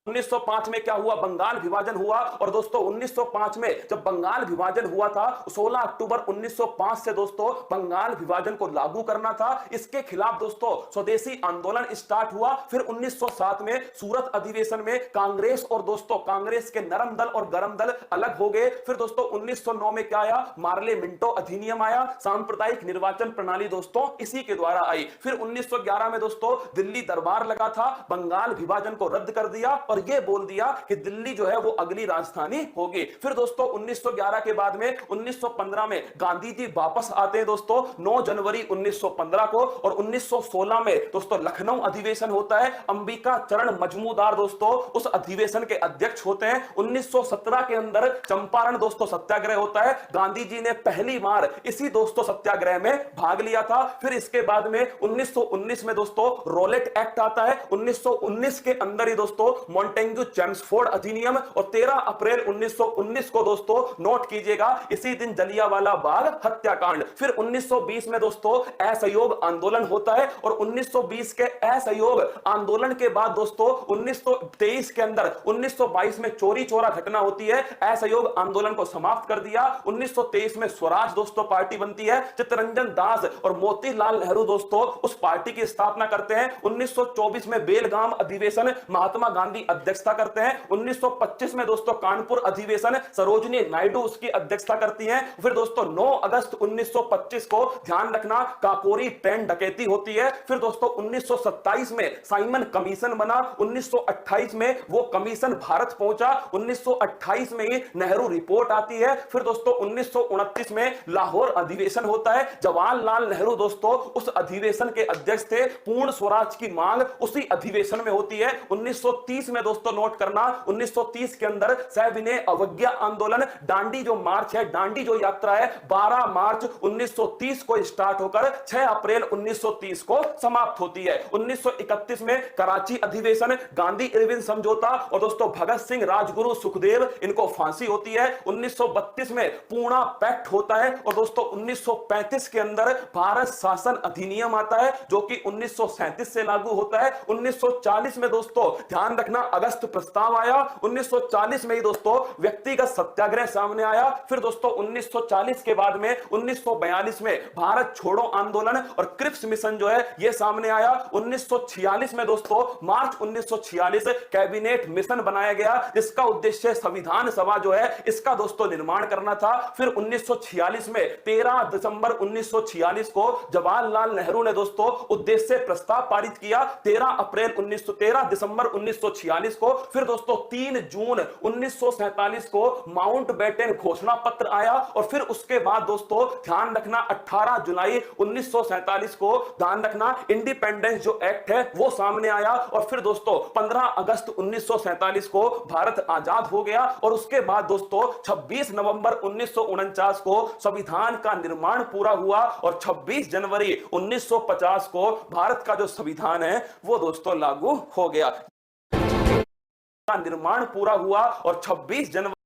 1905 में क्या हुआ, बंगाल विभाजन हुआ। और दोस्तों 1905 में जब बंगाल विभाजन हुआ था, 16 अक्टूबर 1905 से दोस्तों बंगाल विभाजन को लागू करना था। इसके खिलाफ दोस्तों स्वदेशी आंदोलन स्टार्ट हुआ। फिर 1907 में सूरत अधिवेशन में कांग्रेस और दोस्तों कांग्रेस के नरम दल और गरम दल अलग हो गए। फिर दोस्तों 1909 में क्या आया, मार्ले मिंटो अधिनियम आया। सांप्रदायिक निर्वाचन प्रणाली दोस्तों इसी के द्वारा आई। फिर 1911 में दोस्तों दिल्ली दरबार लगा था, बंगाल विभाजन को रद्द कर दिया और ये बोल दिया कि दिल्ली जो है वो अगली राजधानी होगी। फिर दोस्तों 1911 के बाद में 1915 में गांधी जी वापस आते हैं दोस्तों 9 जनवरी 1915 को। और 1916 में दोस्तों लखनऊ अधिवेशन होता है, अंबिका चरण मजमूदार दोस्तों उस अधिवेशन के अध्यक्ष होते हैं। 1917 के अंदर चंपारण दोस्तों सत्याग्रह होता है, गांधी जी ने पहली बार इसी दोस्तों सत्याग्रह में भाग लिया था। फिर इसके बाद में 1919 में दोस्तों रोलेट एक्ट आता है। 1919 के अंदर ही दोस्तों मॉन्टेग्यू चेम्सफोर्ड अधिनियम। और 13 अप्रैल 1919 को दोस्तों नोट कीजिएगा, इसी दिन जलियांवाला बाग हत्याकांड। फिर 1920 में दोस्तों असहयोग आंदोलन होता है। और 1920 के असहयोग आंदोलन के बाद दोस्तों 1923 के अंदर 1922 में चोरी चोरा घटना होती है, असहयोग आंदोलन को समाप्त कर दिया। 1923 में स्वराज दोस्तों पार्टी बनती है, चित्तरंजन दास और मोतीलाल नेहरू दोस्तों उस पार्टी की स्थापना करते हैं। 1924 में बेलगाम अधिवेशन महात्मा गांधी अध्यक्षता करते हैं। 1925 में दोस्तों कानपुर अधिवेशन सरोजनी नायडू उसकी अध्यक्षता करती हैं। फिर दोस्तों 9 अगस्त 1925 को ध्यान रखना काकोरी ट्रेन डकैती होती है। फिर दोस्तों 1927 में साइमन कमीशन बना। 1928 में वो कमीशन भारत पहुंचा। 1928 में ही नेहरू रिपोर्ट आती है। फिर दोस्तों 1929 में लाहौर अधिवेशन होता है, जवाहरलाल नेहरू दोस्तों उस अधिवेशन के अध्यक्ष थे। पूर्ण स्वराज की मांग उसी अधिवेशन में होती है। 1930 में दोस्तों नोट करना, 1930 के अंदर सविनय अवज्ञा आंदोलन, दांडी जो मार्च है, दांडी जो यात्रा है 12 मार्च 1930 को स्टार्ट होकर 6 अप्रैल 1930 को समाप्त होती है। 1931 में कराची अधिवेशन, गांधी इरविन समझौता और दोस्तों भगत सिंह, राजगुरु, सुखदेव इनको फांसी होती है। 1932 में पूना पैक्ट होता है। और दोस्तों 1935 के अंदर भारत शासन अधिनियम आता है जो कि 1937 से लागू होता है। 1940 में दोस्तों ध्यान रखना अगस्त प्रस्ताव आया। 1940 में ही दोस्तों व्यक्तिगत सत्याग्रह सामने आया। फिर दोस्तों 1940 के बाद में 1942 में भारत छोड़ो आंदोलन और क्रिप्स मिशन जो है यह सामने आया। 1946 में दोस्तों मार्च 1946 कैबिनेट मिशन बनाया गया जिसका उद्देश्य संविधान सभा जो है इसका दोस्तों निर्माण करना था। फिर 1946 में 13 दिसंबर 1946 को जवाहरलाल नेहरू ने दोस्तों उद्देश्य प्रस्ताव पारित किया। 13 दिसंबर 1946 को। फिर दोस्तों 3 जून 1947 को माउंटबेटन घोषणा पत्र आया। और फिर उसके बाद दोस्तों ध्यान रखना 18 जुलाई 1947 को ध्यान रखना इंडिपेंडेंस जो एक्ट है वो सामने आया। और फिर दोस्तों 15 अगस्त 1947 को भारत आजाद हो गया। और उसके बाद दोस्तों 26 नवंबर 1949 को संविधान का निर्माण पूरा हुआ। और 26 जनवरी 1950 को भारत का जो संविधान है वो दोस्तों लागू हो गया। निर्माण पूरा हुआ और 26 जनवरी